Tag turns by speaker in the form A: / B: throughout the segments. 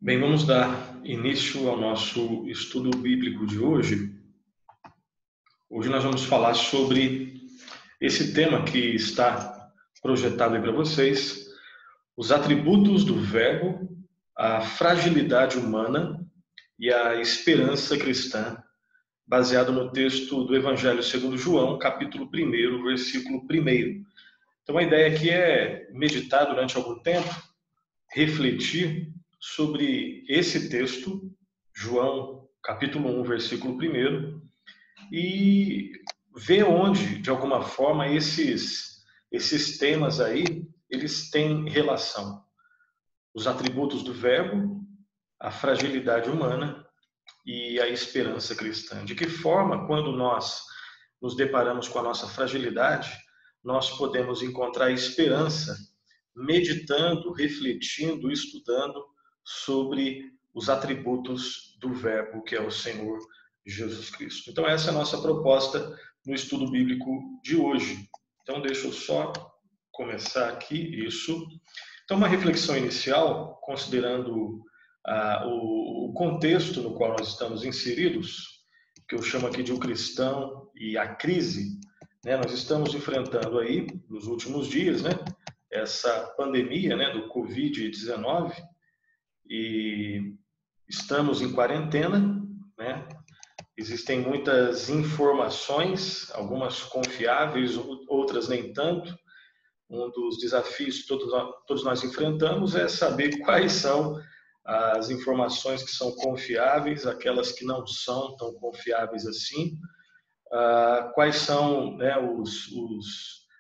A: Bem, vamos dar início ao nosso estudo bíblico de hoje. Hoje nós vamos falar sobre esse tema que está projetado aí para vocês, os atributos do Verbo, a fragilidade humana e a esperança cristã, baseado no texto do Evangelho segundo João, capítulo 1, versículo 1. Então a ideia aqui é meditar durante algum tempo, refletir sobre esse texto, João, capítulo 1, versículo 1, e ver onde, de alguma forma, esses temas aí, eles têm relação. Os atributos do Verbo, a fragilidade humana e a esperança cristã. De que forma, quando nós nos deparamos com a nossa fragilidade, nós podemos encontrar esperança meditando, refletindo, estudando sobre os atributos do Verbo, que é o Senhor Jesus Cristo. Então essa é a nossa proposta no estudo bíblico de hoje. Então deixa eu só começar aqui isso. Então uma reflexão inicial, considerando o contexto no qual nós estamos inseridos, que eu chamo aqui de o cristão e a crise, né? Nós estamos enfrentando aí, nos últimos dias, né, essa pandemia, né, do Covid-19, e estamos em quarentena, né? Existem muitas informações, algumas confiáveis, outras nem tanto. Um dos desafios que todos nós enfrentamos é saber quais são as informações que são confiáveis, aquelas que não são tão confiáveis assim, quais são, né,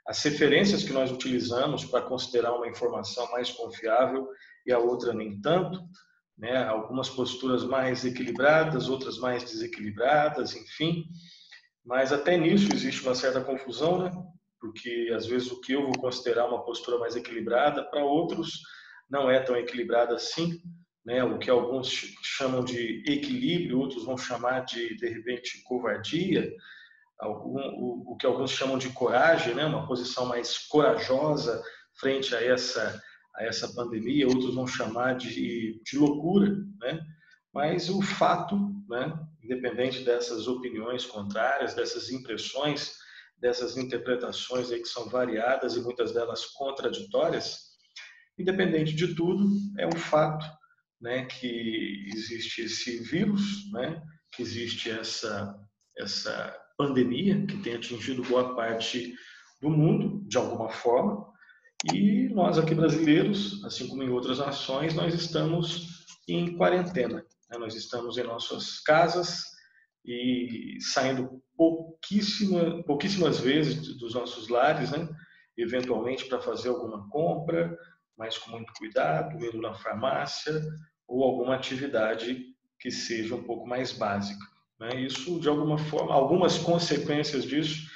A: as referências que nós utilizamos para considerar uma informação mais confiável e a outra nem tanto, né? Algumas posturas mais equilibradas, outras mais desequilibradas, enfim. Mas até nisso existe uma certa confusão, né? Porque às vezes o que eu vou considerar uma postura mais equilibrada, para outros não é tão equilibrada assim, né? O que alguns chamam de equilíbrio, outros vão chamar de repente, covardia. O que alguns chamam de coragem, né? Uma posição mais corajosa frente a essa pandemia, outros vão chamar de loucura, né? Mas o fato, né, independente dessas opiniões contrárias, dessas impressões, dessas interpretações aí que são variadas e muitas delas contraditórias, independente de tudo, é um fato, né, que existe esse vírus, né, que existe essa pandemia que tem atingido boa parte do mundo, de alguma forma, e nós aqui brasileiros, assim como em outras nações, nós estamos em quarentena, né? Nós estamos em nossas casas e saindo pouquíssimas vezes dos nossos lares, né? Eventualmente para fazer alguma compra, mas com muito cuidado, indo na farmácia ou alguma atividade que seja um pouco mais básica, né? Isso, de alguma forma, algumas consequências disso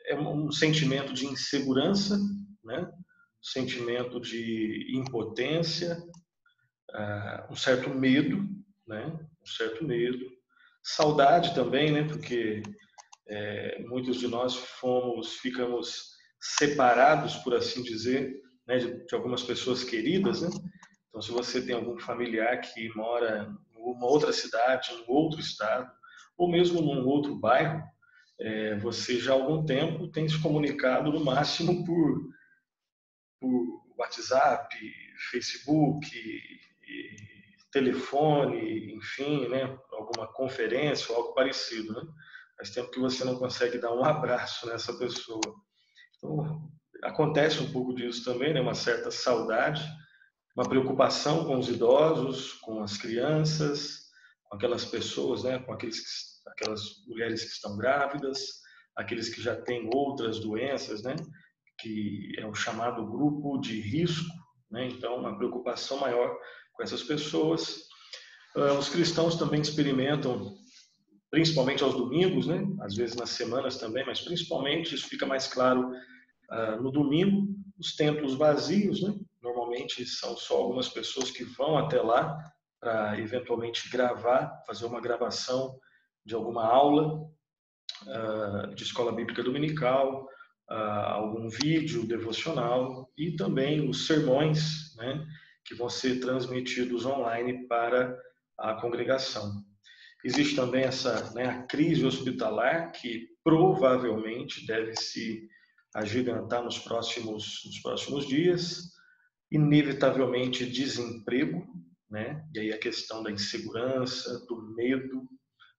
A: é um sentimento de insegurança, né? Sentimento de impotência, um certo medo, né? Um certo medo, saudade também, né? Porque muitos de nós ficamos separados, por assim dizer, né? De algumas pessoas queridas, né? Então, se você tem algum familiar que mora em uma outra cidade, em outro estado, ou mesmo num outro bairro, você já há algum tempo tem se comunicado no máximo por WhatsApp, Facebook, telefone, enfim, né, alguma conferência ou algo parecido, né? Faz tempo que você não consegue dar um abraço nessa pessoa. Então, acontece um pouco disso também, né, uma certa saudade, uma preocupação com os idosos, com as crianças, com aquelas pessoas, né, com aquelas mulheres que estão grávidas, aqueles que já têm outras doenças, né, que é o chamado grupo de risco, né? Então, uma preocupação maior com essas pessoas. Os cristãos também experimentam, principalmente aos domingos, né? Às vezes nas semanas também, mas principalmente isso fica mais claro no domingo, os templos vazios, né? Normalmente são só algumas pessoas que vão até lá para eventualmente gravar, fazer uma gravação de alguma aula de escola bíblica dominical, algum vídeo devocional e também os sermões, né, que vão ser transmitidos online para a congregação. Existe também a crise hospitalar, que provavelmente deve se agigantar nos próximos dias, inevitavelmente desemprego, né? E aí a questão da insegurança, do medo,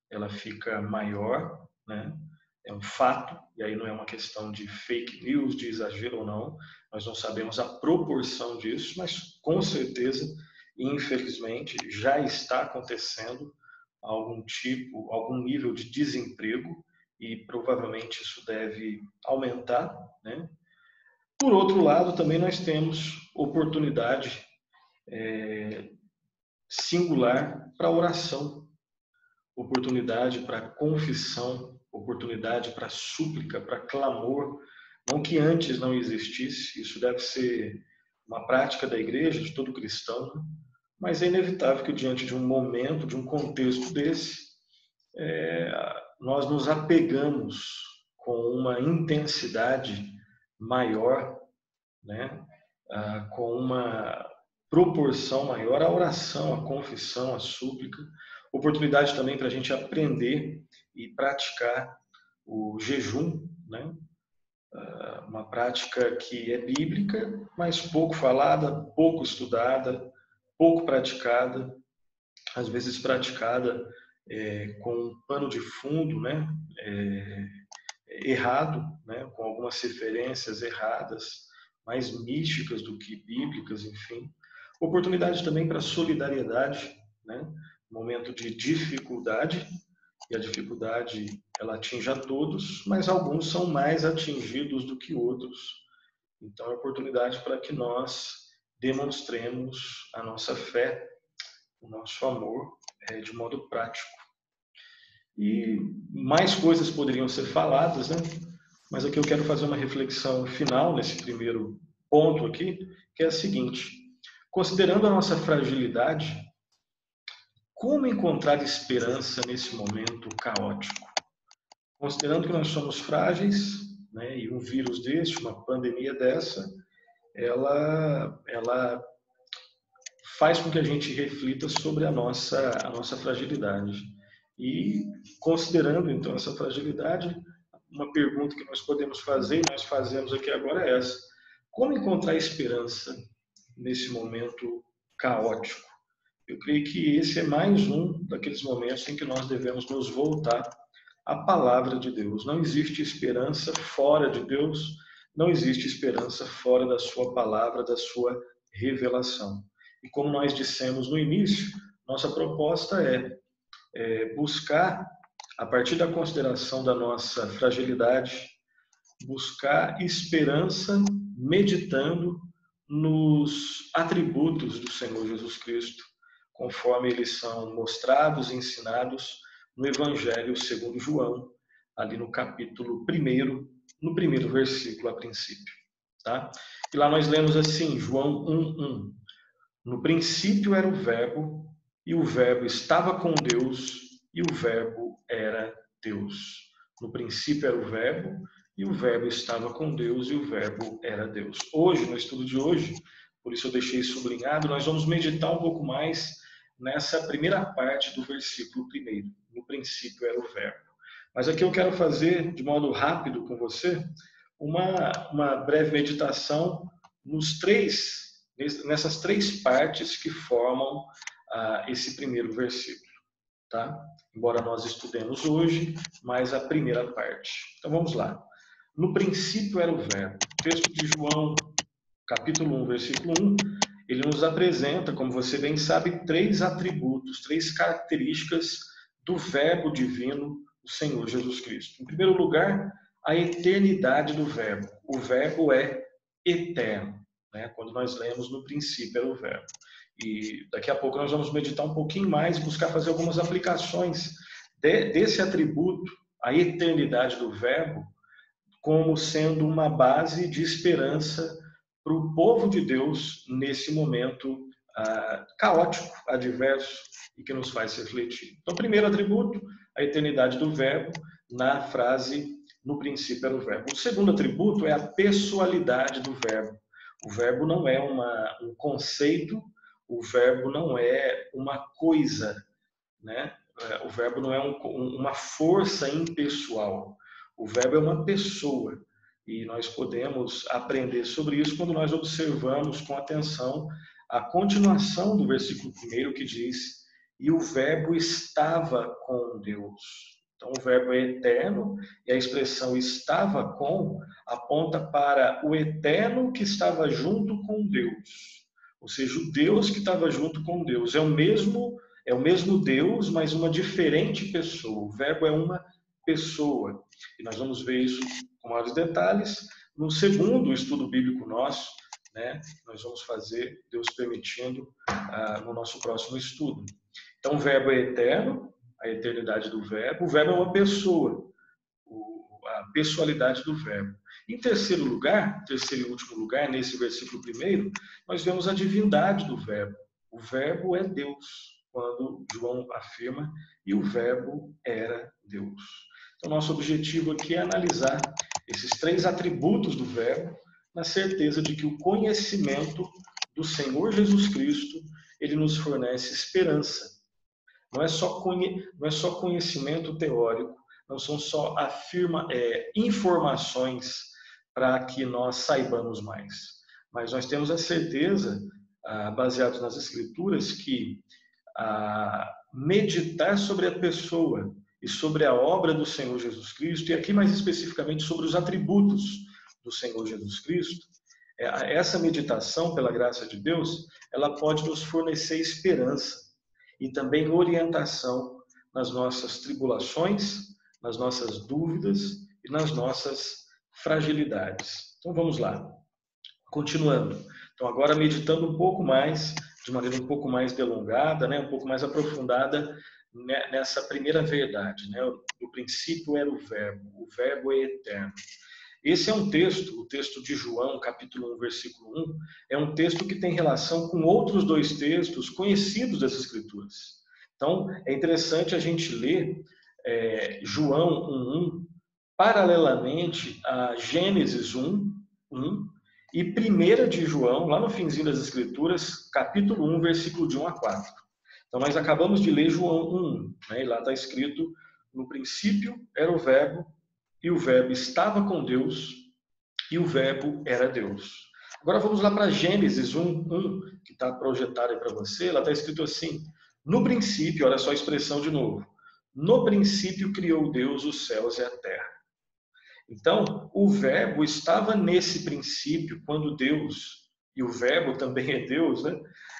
A: ela fica maior, né? É um fato, e aí não é uma questão de fake news, de exagero ou não, nós não sabemos a proporção disso, mas com certeza, infelizmente, já está acontecendo algum nível de desemprego, e provavelmente isso deve aumentar, né? Por outro lado, também nós temos oportunidade singular para oração, oportunidade para confissão, oportunidade para súplica, para clamor, não que antes não existisse, isso deve ser uma prática da igreja, de todo cristão, né? Mas é inevitável que diante de um momento, de um contexto desse, nós nos apegamos com uma intensidade maior, né? Com uma proporção maior à oração, à confissão, à súplica. Oportunidade também para a gente aprender e praticar o jejum, né? Uma prática que é bíblica, mas pouco falada, pouco estudada, pouco praticada, às vezes praticada com um pano de fundo, né? Errado, né? Com algumas referências erradas, mais místicas do que bíblicas, enfim. Oportunidade também para solidariedade, né? Momento de dificuldade, e a dificuldade ela atinge a todos, mas alguns são mais atingidos do que outros. Então é oportunidade para que nós demonstremos a nossa fé, o nosso amor de modo prático. E mais coisas poderiam ser faladas, né? Mas aqui eu quero fazer uma reflexão final nesse primeiro ponto aqui, que é a seguinte: considerando a nossa fragilidade, como encontrar esperança nesse momento caótico? Considerando que nós somos frágeis, né, e um vírus desse, uma pandemia dessa, ela faz com que a gente reflita sobre a nossa fragilidade. E considerando então essa fragilidade, uma pergunta que nós podemos fazer, e nós fazemos aqui agora é essa: como encontrar esperança nesse momento caótico? Eu creio que esse é mais um daqueles momentos em que nós devemos nos voltar à palavra de Deus. Não existe esperança fora de Deus, não existe esperança fora da sua palavra, da sua revelação. E como nós dissemos no início, nossa proposta é buscar, a partir da consideração da nossa fragilidade, buscar esperança meditando nos atributos do Senhor Jesus Cristo, conforme eles são mostrados e ensinados no Evangelho segundo João, ali no capítulo 1, no primeiro versículo a princípio. Tá? E lá nós lemos assim, João 1:1. No princípio era o Verbo, e o Verbo estava com Deus, e o Verbo era Deus. No princípio era o Verbo, e o Verbo estava com Deus, e o Verbo era Deus. Hoje, no estudo de hoje, por isso eu deixei sublinhado, nós vamos meditar um pouco mais nessa primeira parte do versículo 1. No princípio era o Verbo. Mas aqui eu quero fazer, de modo rápido com você, uma breve meditação nessas três partes que formam esse primeiro versículo. Tá? Embora nós estudemos hoje, mas a primeira parte. Então vamos lá. No princípio era o Verbo. O texto de João, capítulo 1, versículo 1, ele nos apresenta, como você bem sabe, três atributos, três características do Verbo divino, o Senhor Jesus Cristo. Em primeiro lugar, a eternidade do Verbo. O Verbo é eterno, né? Quando nós lemos no princípio era o Verbo. E daqui a pouco nós vamos meditar um pouquinho mais, buscar fazer algumas aplicações desse atributo, a eternidade do Verbo, como sendo uma base de esperança para o povo de Deus nesse momento caótico, adverso e que nos faz refletir. Então, primeiro atributo, a eternidade do Verbo, na frase no princípio era o Verbo. O segundo atributo é a pessoalidade do Verbo. O Verbo não é um conceito o verbo não é uma coisa, né? O verbo não é uma força impessoal. O verbo é uma pessoa. E nós podemos aprender sobre isso quando nós observamos com atenção a continuação do versículo 1 que diz: e o verbo estava com Deus. Então, o verbo é eterno e a expressão estava com aponta para o eterno que estava junto com Deus. Ou seja, o Deus que estava junto com Deus. É o mesmo Deus, mas uma diferente pessoa. O verbo é uma pessoa. E nós vamos ver isso com maiores detalhes no segundo estudo bíblico nosso, né? Nós vamos fazer, Deus permitindo, no nosso próximo estudo. Então, o verbo é eterno, a eternidade do verbo. O verbo é uma pessoa, a pessoalidade do verbo. Em terceiro e último lugar, nesse versículo 1, nós vemos a divindade do verbo. O verbo é Deus, quando João afirma, e o verbo era Deus. Então, nosso objetivo aqui é analisar esses 3 atributos do verbo, na certeza de que o conhecimento do Senhor Jesus Cristo, ele nos fornece esperança. Não é só conhecimento teórico, não são só informações para que nós saibamos mais. Mas nós temos a certeza, baseados nas Escrituras, que meditar sobre a pessoa e sobre a obra do Senhor Jesus Cristo, e aqui mais especificamente sobre os atributos do Senhor Jesus Cristo, essa meditação, pela graça de Deus, ela pode nos fornecer esperança e também orientação nas nossas tribulações, nas nossas dúvidas e nas nossas fragilidades. Então vamos lá, continuando. Então agora meditando um pouco mais, de maneira um pouco mais delongada, né, um pouco mais aprofundada nessa primeira verdade, né? No princípio era o verbo é eterno. Esse é um texto, o texto de João, capítulo 1, versículo 1, é um texto que tem relação com outros 2 textos conhecidos das Escrituras. Então, é interessante a gente ler João 1:1 paralelamente a Gênesis 1:1 e 1 de João, lá no finzinho das Escrituras, capítulo 1, versículo de 1 a 4. Então, nós acabamos de ler João 1:1, né? E lá está escrito: no princípio era o verbo, e o verbo estava com Deus, e o verbo era Deus. Agora vamos lá para Gênesis 1:1, que está projetado aí para você. Lá está escrito assim: no princípio, olha só a expressão de novo, no princípio criou Deus os céus e a terra. Então, o verbo estava nesse princípio quando Deus, e o verbo também é Deus, né?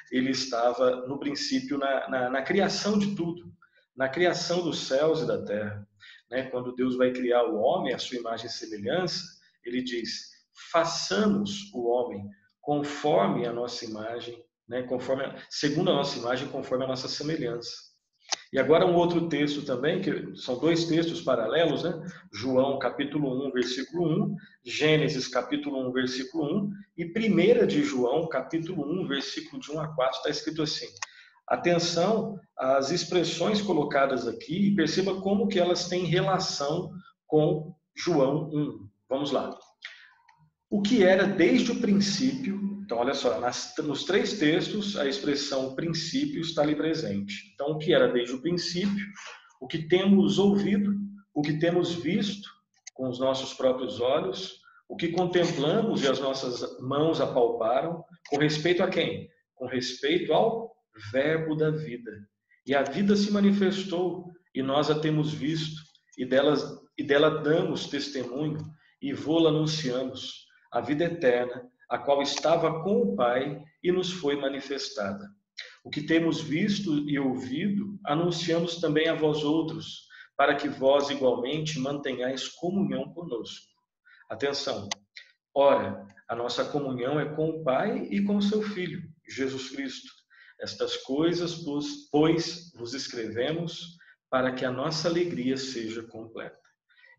A: Ele estava no princípio na criação de tudo, na criação dos céus e da terra. Né? Quando Deus vai criar o homem, a sua imagem e semelhança, ele diz: façamos o homem conforme a nossa imagem, né? Segundo a nossa imagem, conforme a nossa semelhança. E agora um outro texto também, que são 2 textos paralelos, né? João capítulo 1, versículo 1, Gênesis capítulo 1, versículo 1, e 1 de João capítulo 1, versículo de 1 a 4, está escrito assim: atenção às expressões colocadas aqui e perceba como que elas têm relação com João 1. Vamos lá. O que era desde o princípio, então olha só, nos 3 textos a expressão princípio está ali presente. Então o que era desde o princípio, o que temos ouvido, o que temos visto com os nossos próprios olhos, o que contemplamos e as nossas mãos apalparam, com respeito a quem? Com respeito ao verbo da vida. E a vida se manifestou e nós a temos visto e dela damos testemunho e vô-la anunciamos, a vida eterna, a qual estava com o Pai e nos foi manifestada. O que temos visto e ouvido, anunciamos também a vós outros, para que vós igualmente mantenhais comunhão conosco. Atenção! Ora, a nossa comunhão é com o Pai e com o seu Filho, Jesus Cristo. Estas coisas, pois, vos escrevemos, para que a nossa alegria seja completa.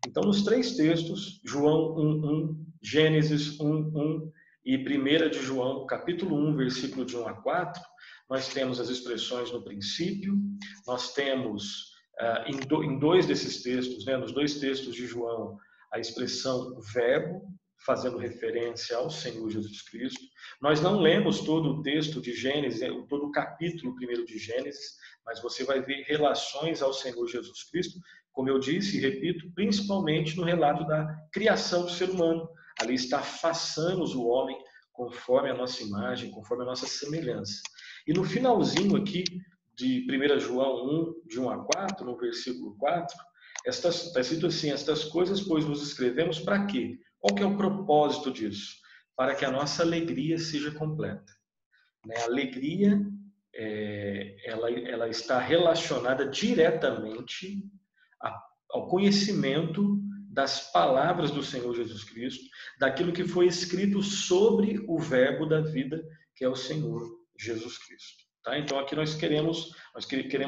A: Então, nos 3 textos, João 1:1, Gênesis 1:1 e 1 de João, capítulo 1, versículo de 1 a 4, nós temos as expressões no princípio, nós temos em 2 desses textos, né, nos 2 textos de João, a expressão verbo, fazendo referência ao Senhor Jesus Cristo. Nós não lemos todo o texto de Gênesis, todo o capítulo 1 de Gênesis, mas você vai ver relações ao Senhor Jesus Cristo, como eu disse e repito, principalmente no relato da criação do ser humano. Ali está: façamos o homem conforme a nossa imagem, conforme a nossa semelhança. E no finalzinho aqui de 1 João 1, de 1 a 4, no versículo 4, está escrito assim: estas coisas, pois, vos escrevemos para quê? Qual que é o propósito disso? Para que a nossa alegria seja completa. A alegria, ela está relacionada diretamente ao conhecimento das palavras do Senhor Jesus Cristo, daquilo que foi escrito sobre o verbo da vida, que é o Senhor Jesus Cristo. Tá? Então aqui nós queremos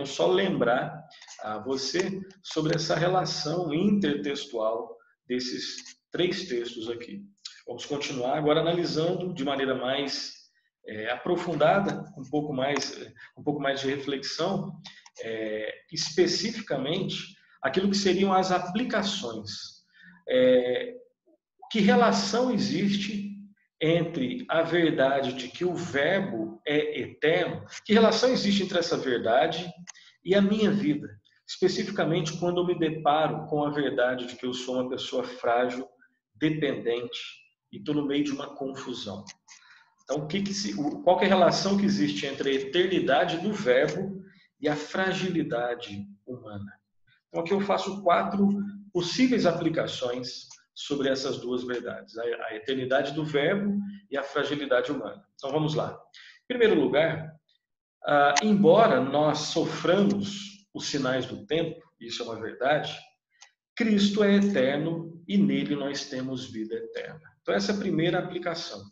A: só lembrar a você sobre essa relação intertextual desses 3 textos aqui. Vamos continuar agora analisando de maneira mais aprofundada, um pouco mais de reflexão, especificamente aquilo que seriam as aplicações. Que relação existe entre a verdade de que o verbo é eterno? Que relação existe entre essa verdade e a minha vida? Especificamente quando eu me deparo com a verdade de que eu sou uma pessoa frágil, dependente e estou no meio de uma confusão. Então, qual que é a relação que existe entre a eternidade do verbo e a fragilidade humana? Então, aqui eu faço 4 possíveis aplicações sobre essas 2 verdades: a eternidade do verbo e a fragilidade humana. Então, vamos lá. Em primeiro lugar, embora nós soframos os sinais do tempo, isso é uma verdade, Cristo é eterno e nele nós temos vida eterna. Então, essa é a primeira aplicação.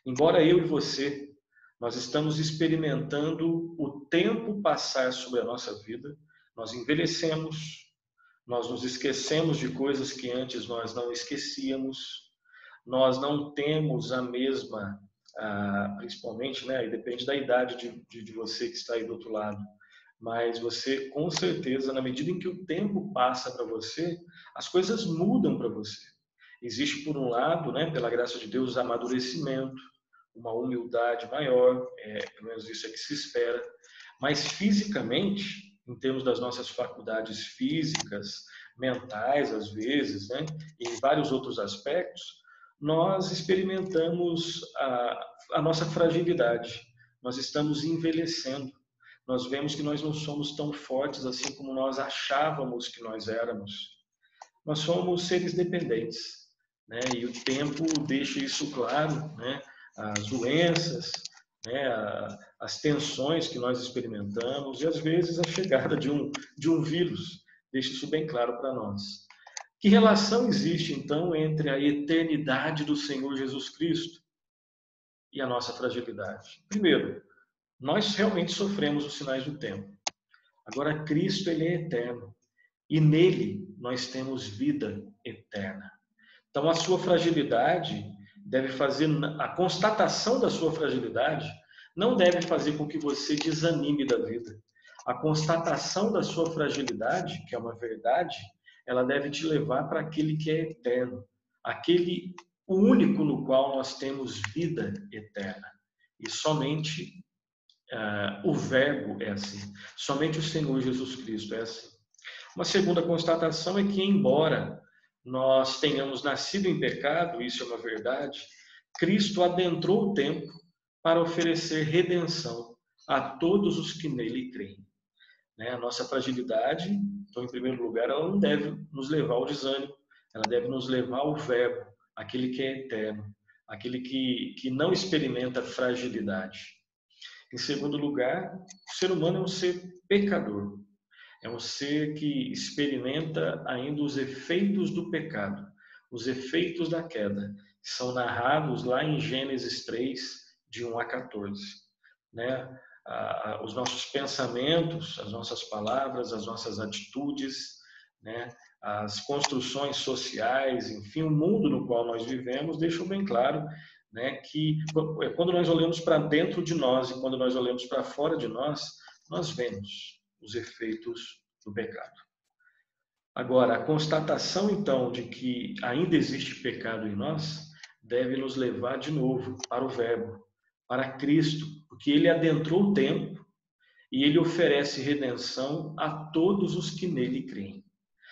A: Embora eu e você, nós estamos experimentando o tempo passar sobre a nossa vida, nós envelhecemos, nós nos esquecemos de coisas que antes nós não esquecíamos, nós não temos a mesma, principalmente, né, e depende da idade de você que está aí do outro lado, mas você, com certeza, na medida em que o tempo passa para você, as coisas mudam para você. Existe, por um lado, né, pela graça de Deus, amadurecimento, uma humildade maior, pelo menos isso é que se espera, mas fisicamente, em termos das nossas faculdades físicas, mentais, às vezes, né, e em vários outros aspectos, nós experimentamos a nossa fragilidade, nós estamos envelhecendo, nós vemos que nós não somos tão fortes assim como nós achávamos que nós éramos. Nós somos seres dependentes, né, e o tempo deixa isso claro, né, as doenças, né, as tensões que nós experimentamos e às vezes a chegada de um vírus deixa isso bem claro para nós. Que relação existe então entre a eternidade do Senhor Jesus Cristo e a nossa fragilidade? Primeiro, nós realmente sofremos os sinais do tempo. Agora, Cristo, ele é eterno e nele nós temos vida eterna. Então, a sua fragilidade deve fazer, a constatação da sua fragilidade não deve fazer com que você desanime da vida. A constatação da sua fragilidade, que é uma verdade, ela deve te levar para aquele que é eterno, aquele único no qual nós temos vida eterna. E somente o Verbo é assim. Somente o Senhor Jesus Cristo é assim. Uma segunda constatação é que, embora nós tenhamos nascido em pecado, isso é uma verdade, Cristo adentrou o tempo para oferecer redenção a todos os que nele creem. A nossa fragilidade, então, em primeiro lugar, ela não deve nos levar ao desânimo, ela deve nos levar ao Verbo, aquele que é eterno, aquele que não experimenta fragilidade. Em segundo lugar, o ser humano é um ser pecador. É um ser que experimenta ainda os efeitos do pecado, os efeitos da queda, que são narrados lá em Gênesis 3, de 1 a 14. Os nossos pensamentos, as nossas palavras, as nossas atitudes, as construções sociais, enfim, o mundo no qual nós vivemos deixam bem claro que quando nós olhamos para dentro de nós e quando nós olhamos para fora de nós, nós vemos os efeitos do pecado. Agora, a constatação, então, de que ainda existe pecado em nós, deve nos levar de novo para o Verbo, para Cristo, porque ele adentrou o tempo e ele oferece redenção a todos os que nele creem.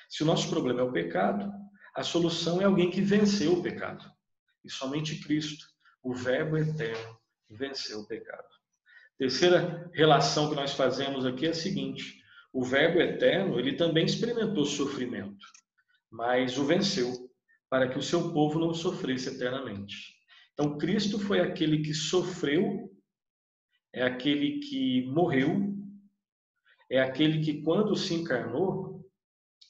A: Se o nosso problema é o pecado, a solução é alguém que venceu o pecado. E somente Cristo, o Verbo eterno, venceu o pecado. Terceira relação que nós fazemos aqui é a seguinte: o Verbo eterno, ele também experimentou sofrimento, mas o venceu, para que o seu povo não sofresse eternamente. Então, Cristo foi aquele que sofreu, é aquele que morreu, é aquele que, quando se encarnou,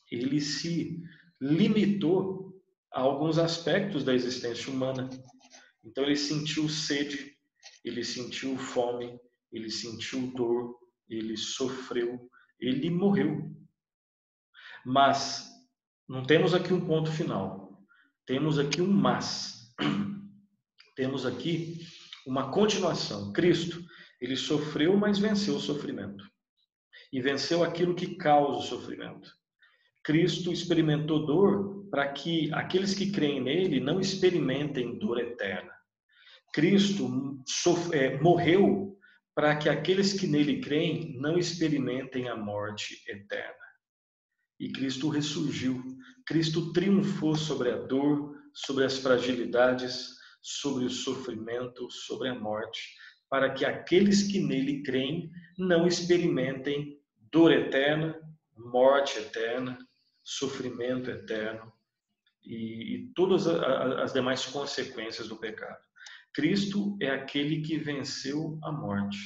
A: ele se limitou a alguns aspectos da existência humana. Então, ele sentiu sede, ele sentiu fome, ele sentiu dor, ele sofreu, ele morreu. Mas não temos aqui um ponto final. Temos aqui um mas. Temos aqui uma continuação. Cristo, ele sofreu, mas venceu o sofrimento. E venceu aquilo que causa o sofrimento. Cristo experimentou dor para que aqueles que creem nele não experimentem dor eterna. Cristo morreu para que aqueles que nele creem não experimentem a morte eterna. E Cristo ressurgiu. Cristo triunfou sobre a dor, sobre as fragilidades, sobre o sofrimento, sobre a morte, para que aqueles que nele creem não experimentem dor eterna, morte eterna, sofrimento eterno e todas as demais consequências do pecado. Cristo é aquele que venceu a morte.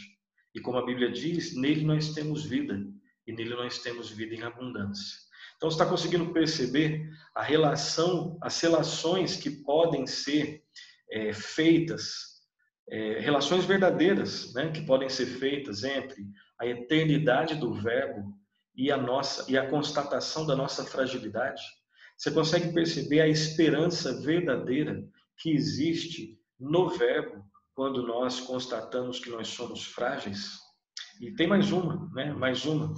A: E como a Bíblia diz, nele nós temos vida, e nele nós temos vida em abundância. Então, você está conseguindo perceber a relação, as relações que podem ser feitas, relações verdadeiras, né, que podem ser feitas entre a eternidade do Verbo e a constatação da nossa fragilidade? Você consegue perceber a esperança verdadeira que existe no Verbo quando nós constatamos que nós somos frágeis? E tem mais uma, né? Mais uma.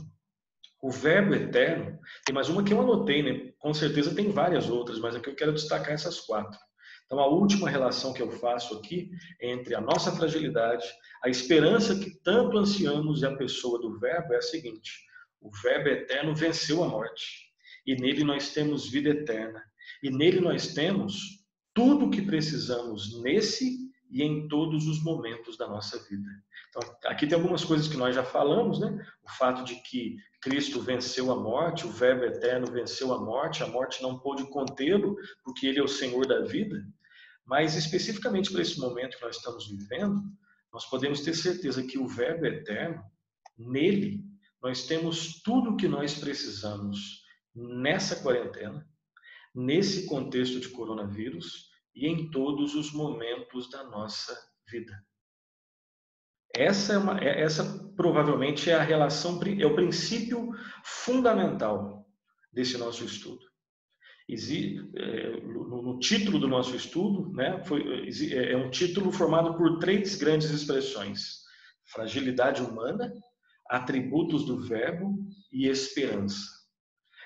A: O Verbo eterno, tem mais uma que eu anotei, né? Com certeza tem várias outras, mas aqui eu quero destacar essas 4. Então, a última relação que eu faço aqui é entre a nossa fragilidade, a esperança que tanto ansiamos e a pessoa do Verbo é a seguinte: o Verbo eterno venceu a morte, e nele nós temos vida eterna, e nele nós temos tudo o que precisamos nesse e em todos os momentos da nossa vida. Então, aqui tem algumas coisas que nós já falamos, né? O fato de que Cristo venceu a morte, o Verbo eterno venceu a morte não pôde contê-lo, porque ele é o Senhor da vida. Mas especificamente para esse momento que nós estamos vivendo, nós podemos ter certeza que o Verbo eterno, nele, nós temos tudo o que nós precisamos nessa quarentena, nesse contexto de coronavírus e em todos os momentos da nossa vida. Essa provavelmente é a relação, é o princípio fundamental desse nosso estudo. No título do nosso estudo, né, é um título formado por 3 grandes expressões: fragilidade humana, atributos do Verbo e esperança.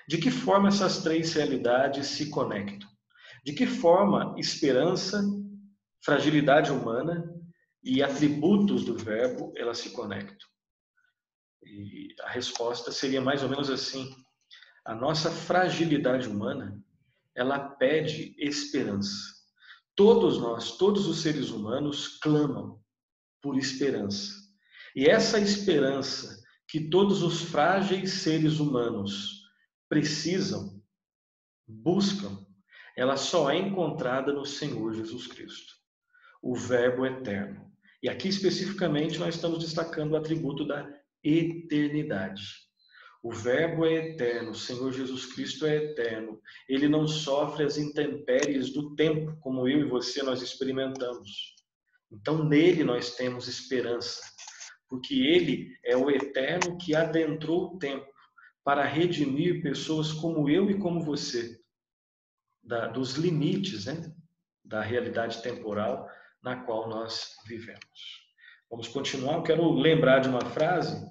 A: De que forma essas 3 realidades se conectam? De que forma esperança, fragilidade humana e atributos do Verbo elas se conectam? E a resposta seria mais ou menos assim: a nossa fragilidade humana, ela pede esperança. Todos nós, todos os seres humanos clamam por esperança. E essa esperança que todos os frágeis seres humanos precisam, buscam, ela só é encontrada no Senhor Jesus Cristo, o Verbo eterno. E aqui especificamente nós estamos destacando o atributo da eternidade. O Verbo é eterno, o Senhor Jesus Cristo é eterno. Ele não sofre as intempéries do tempo, como eu e você nós experimentamos. Então nele nós temos esperança, porque ele é o eterno que adentrou o tempo para redimir pessoas como eu e como você, dos limites, né, da realidade temporal na qual nós vivemos. Vamos continuar. Eu quero lembrar de uma frase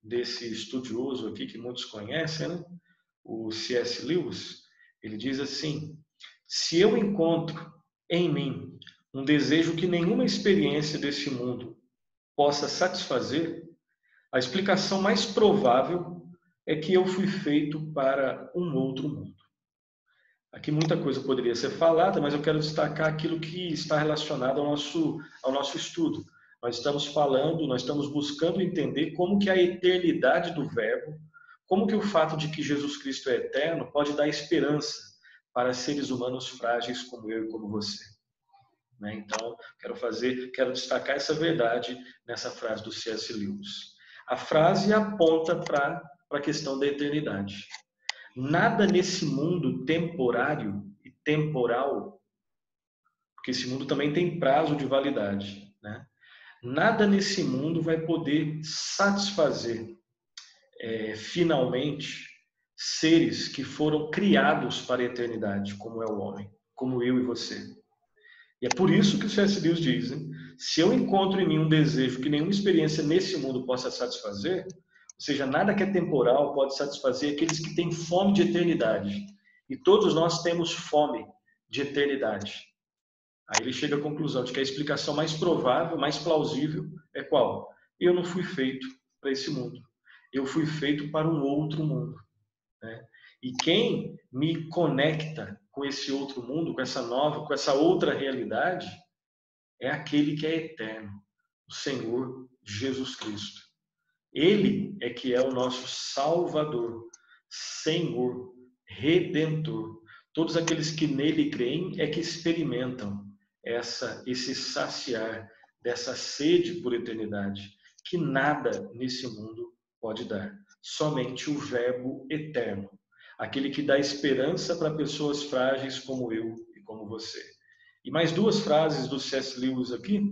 A: desse estudioso aqui que muitos conhecem, né? o C.S. Lewis, ele diz assim: se eu encontro em mim um desejo que nenhuma experiência desse mundo possa satisfazer, a explicação mais provável é que eu fui feito para um outro mundo. Aqui muita coisa poderia ser falada, mas eu quero destacar aquilo que está relacionado ao nosso estudo. Nós estamos buscando entender como que a eternidade do Verbo, como que o fato de que Jesus Cristo é eterno pode dar esperança para seres humanos frágeis como eu e como você. Então, quero destacar essa verdade nessa frase do C.S. Lewis. A frase aponta para a questão da eternidade. Nada nesse mundo temporário e temporal, porque esse mundo também tem prazo de validade, nada nesse mundo vai poder satisfazer finalmente seres que foram criados para a eternidade, como é o homem, como eu e você. E é por isso que o C.S. Lewis diz, se eu encontro em mim um desejo que nenhuma experiência nesse mundo possa satisfazer, ou seja, nada que é temporal pode satisfazer aqueles que têm fome de eternidade. E todos nós temos fome de eternidade. Aí ele chega à conclusão de que a explicação mais provável, mais plausível é qual? Eu não fui feito para esse mundo. Eu fui feito para um outro mundo. E quem me conecta com esse outro mundo, com essa outra realidade, é aquele que é eterno, o Senhor Jesus Cristo. Ele é que é o nosso Salvador, Senhor, Redentor. Todos aqueles que nele creem é que experimentam esse saciar dessa sede por eternidade, que nada nesse mundo pode dar. Somente o Verbo eterno, aquele que dá esperança para pessoas frágeis como eu e como você. E mais duas frases do C.S. Lewis aqui,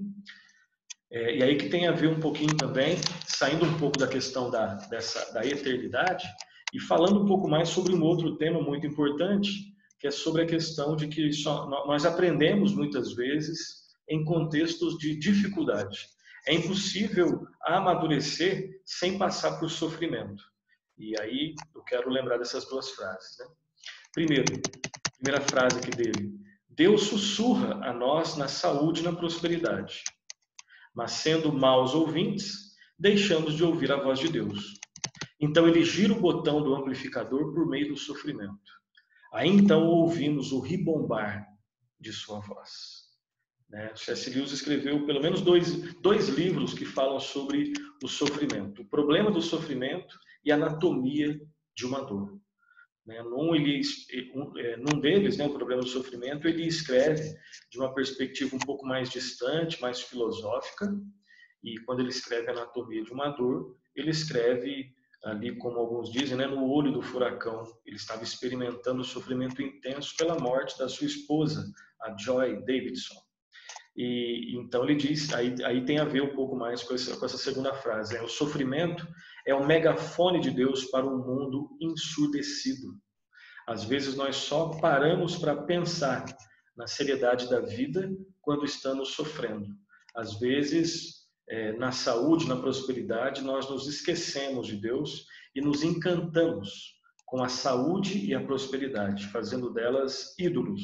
A: e aí que tem a ver um pouquinho também, saindo um pouco da questão da eternidade e falando um pouco mais sobre um outro tema muito importante, que é sobre a questão de que nós aprendemos muitas vezes em contextos de dificuldade. É impossível amadurecer sem passar por sofrimento. E aí eu quero lembrar dessas duas frases. Primeira frase aqui dele: Deus sussurra a nós na saúde e na prosperidade, mas sendo maus ouvintes, deixamos de ouvir a voz de Deus. Então ele gira o botão do amplificador por meio do sofrimento. Aí então ouvimos o ribombar de sua voz. O C.S. Lewis escreveu pelo menos dois livros que falam sobre o sofrimento. O problema do sofrimento e a anatomia de uma dor. Num deles, o problema do sofrimento, ele escreve de uma perspectiva um pouco mais distante, mais filosófica, e quando ele escreve a anatomia de uma dor, ele escreve ali, como alguns dizem, no olho do furacão. Ele estava experimentando o sofrimento intenso pela morte da sua esposa, a Joy Davidson. E então ele diz, aí tem a ver um pouco mais com essa segunda frase, o sofrimento é o megafone de Deus para um mundo ensurdecido. Às vezes nós só paramos para pensar na seriedade da vida quando estamos sofrendo. Às vezes, na saúde, na prosperidade, nós nos esquecemos de Deus e nos encantamos com a saúde e a prosperidade, fazendo delas ídolos.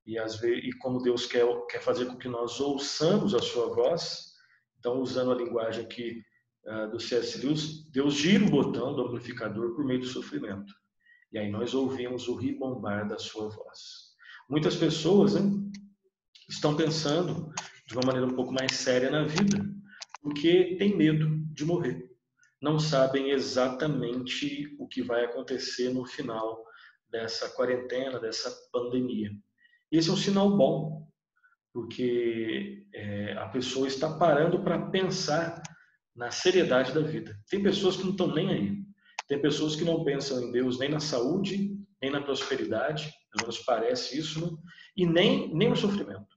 A: E como Deus quer fazer com que nós ouçamos a sua voz, então, usando a linguagem aqui do C.S. Lewis, Deus gira o botão do amplificador por meio do sofrimento. E aí nós ouvimos o ribombar da sua voz. Muitas pessoas estão pensando de uma maneira um pouco mais séria na vida, porque tem medo de morrer. Não sabem exatamente o que vai acontecer no final dessa quarentena, dessa pandemia. Esse é um sinal bom, porque a pessoa está parando para pensar na seriedade da vida. Tem pessoas que não estão nem aí. Tem pessoas que não pensam em Deus nem na saúde, nem na prosperidade, pelo menos parece isso, e nem no sofrimento.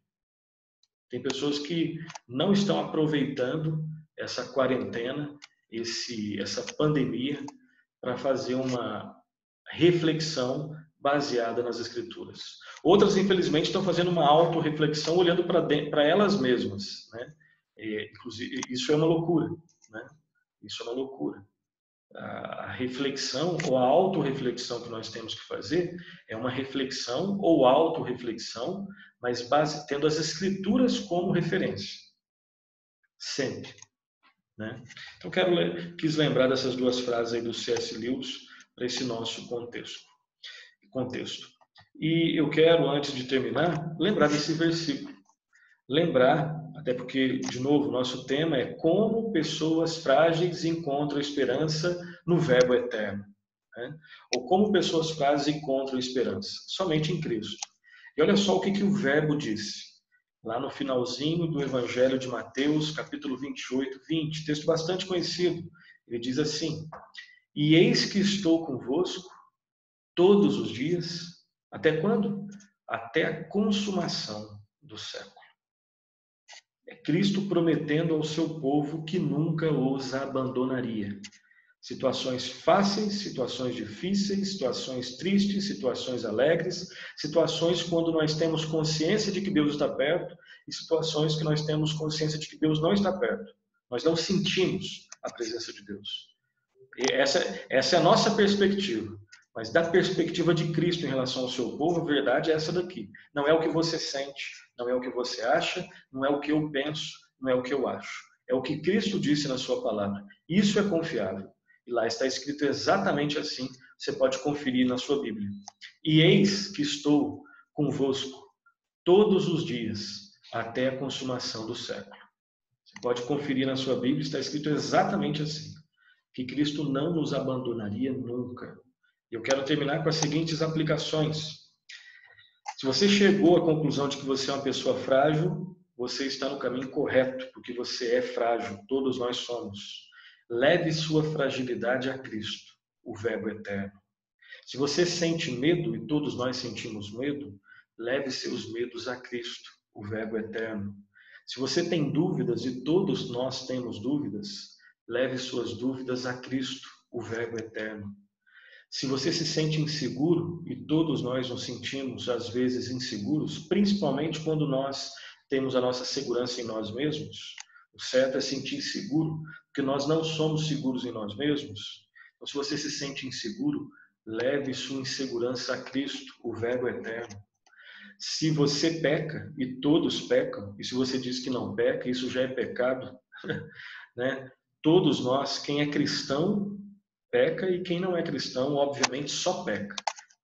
A: Tem pessoas que não estão aproveitando essa quarentena, essa pandemia, para fazer uma reflexão baseada nas Escrituras. Outras, infelizmente, estão fazendo uma autorreflexão olhando para elas mesmas. Inclusive, isso é uma loucura. Isso é uma loucura. A reflexão ou a autorreflexão que nós temos que fazer é uma reflexão ou autorreflexão, mas tendo as Escrituras como referência. Sempre. Né? Então, quis lembrar dessas duas frases aí do C.S. Lewis para esse nosso contexto. E eu quero, antes de terminar, lembrar desse versículo. Lembrar, até porque, de novo, nosso tema é como pessoas frágeis encontram esperança no Verbo eterno. Né? Ou como pessoas frágeis encontram esperança? Somente em Cristo. E olha só o que o Verbo disse. Lá no finalzinho do Evangelho de Mateus, capítulo 28, 20, texto bastante conhecido. Ele diz assim: E eis que estou convosco todos os dias, até quando? Até a consumação do século. É Cristo prometendo ao seu povo que nunca os abandonaria. Situações fáceis, situações difíceis, situações tristes, situações alegres, situações quando nós temos consciência de que Deus está perto e situações que nós temos consciência de que Deus não está perto. Nós não sentimos a presença de Deus. E essa é a nossa perspectiva. Mas da perspectiva de Cristo em relação ao seu povo, a verdade é essa daqui. Não é o que você sente, não é o que você acha, não é o que eu penso, não é o que eu acho. É o que Cristo disse na sua palavra. Isso é confiável. E lá está escrito exatamente assim. Você pode conferir na sua Bíblia. E eis que estou convosco todos os dias até a consumação do século. Você pode conferir na sua Bíblia, está escrito exatamente assim. Que Cristo não nos abandonaria nunca. Eu quero terminar com as seguintes aplicações. Se você chegou à conclusão de que você é uma pessoa frágil, você está no caminho correto, porque você é frágil, todos nós somos. Leve sua fragilidade a Cristo, o Verbo eterno. Se você sente medo, e todos nós sentimos medo, leve seus medos a Cristo, o Verbo eterno. Se você tem dúvidas, e todos nós temos dúvidas, leve suas dúvidas a Cristo, o Verbo eterno. Se você se sente inseguro, e todos nós nos sentimos às vezes inseguros, principalmente quando nós temos a nossa segurança em nós mesmos, o certo é sentir seguro, porque nós não somos seguros em nós mesmos. Então, se você se sente inseguro, leve sua insegurança a Cristo, o Verbo eterno. Se você peca, e todos pecam, e se você diz que não peca, isso já é pecado, né? Todos nós, quem é cristão, peca, e quem não é cristão, obviamente, só peca.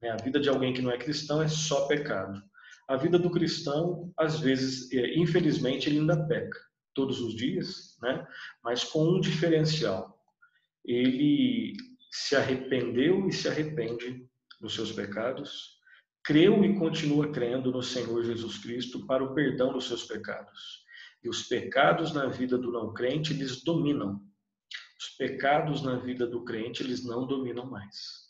A: A vida de alguém que não é cristão é só pecado. A vida do cristão, às vezes, infelizmente, ele ainda peca, todos os dias, né? Mas com um diferencial. Ele se arrependeu e se arrepende dos seus pecados, creu e continua crendo no Senhor Jesus Cristo para o perdão dos seus pecados. E os pecados na vida do não crente, eles dominam. Os pecados na vida do crente, eles não dominam mais.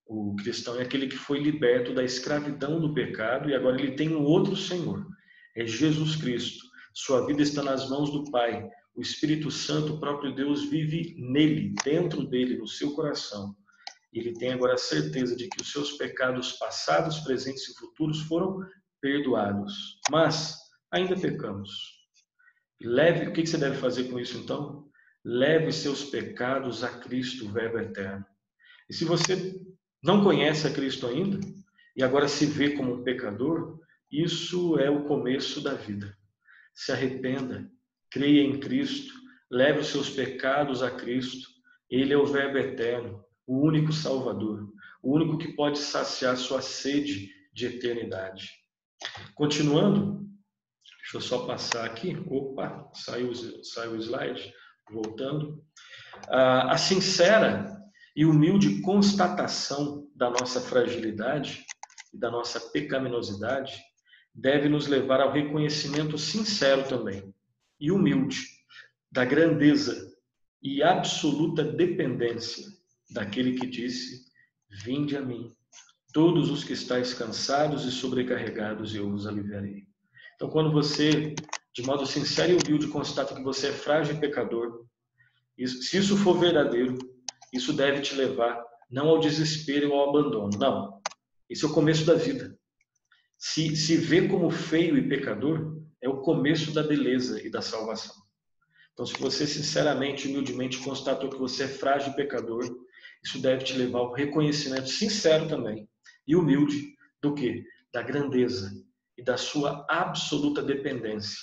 A: O cristão é aquele que foi liberto da escravidão do pecado e agora ele tem um outro Senhor. É Jesus Cristo. Sua vida está nas mãos do Pai. O Espírito Santo, o próprio Deus, vive nele, dentro dele, no seu coração. Ele tem agora a certeza de que os seus pecados passados, presentes e futuros foram perdoados. Mas ainda pecamos. O que você deve fazer com isso então? Leve seus pecados a Cristo, o Verbo eterno. E se você não conhece a Cristo ainda, e agora se vê como um pecador, isso é o começo da vida. Se arrependa, creia em Cristo, leve os seus pecados a Cristo. Ele é o Verbo eterno, o único Salvador, o único que pode saciar sua sede de eternidade. Continuando, deixa eu só passar aqui. Opa, saiu o slide. Voltando. A sincera e humilde constatação da nossa fragilidade e da nossa pecaminosidade deve nos levar ao reconhecimento sincero também e humilde da grandeza e absoluta dependência daquele que disse: vinde a mim, todos os que estáis cansados e sobrecarregados, e eu vos aliviarei. Então, quando você, de modo sincero e humilde, constata que você é frágil e pecador, se isso for verdadeiro, isso deve te levar não ao desespero ou ao abandono, não. Esse é o começo da vida. Se vê como feio e pecador, é o começo da beleza e da salvação. Então, se você sinceramente, humildemente constatou que você é frágil e pecador, isso deve te levar ao reconhecimento sincero também e humilde do quê? Da grandeza e da sua absoluta dependência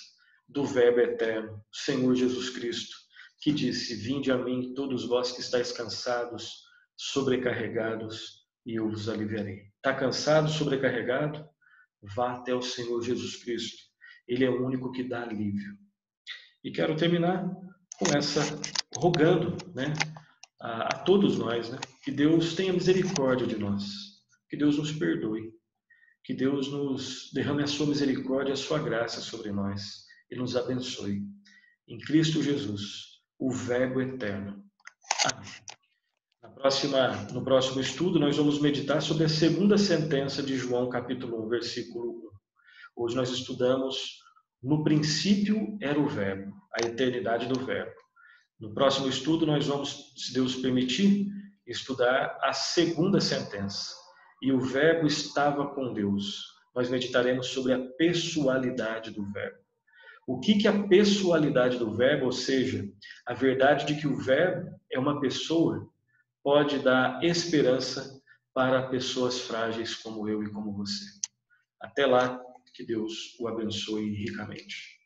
A: do Verbo eterno, Senhor Jesus Cristo, que disse: vinde a mim todos vós que estáis cansados, sobrecarregados, e eu vos aliviarei. Está cansado, sobrecarregado? Vá até o Senhor Jesus Cristo. Ele é o único que dá alívio. E quero terminar com essa, rogando, né, a todos nós, né, que Deus tenha misericórdia de nós, que Deus nos perdoe, que Deus nos derrame a sua misericórdia, a sua graça sobre nós e nos abençoe. Em Cristo Jesus, o Verbo eterno. Amém. No próximo estudo, nós vamos meditar sobre a segunda sentença de João, capítulo 1, versículo 1. Hoje nós estudamos: no princípio era o Verbo, a eternidade do Verbo. No próximo estudo, nós vamos, se Deus permitir, estudar a segunda sentença. E o Verbo estava com Deus. Nós meditaremos sobre a pessoalidade do Verbo. O que é a pessoalidade do Verbo, ou seja, a verdade de que o Verbo é uma pessoa, pode dar esperança para pessoas frágeis como eu e como você. Até lá, que Deus o abençoe ricamente.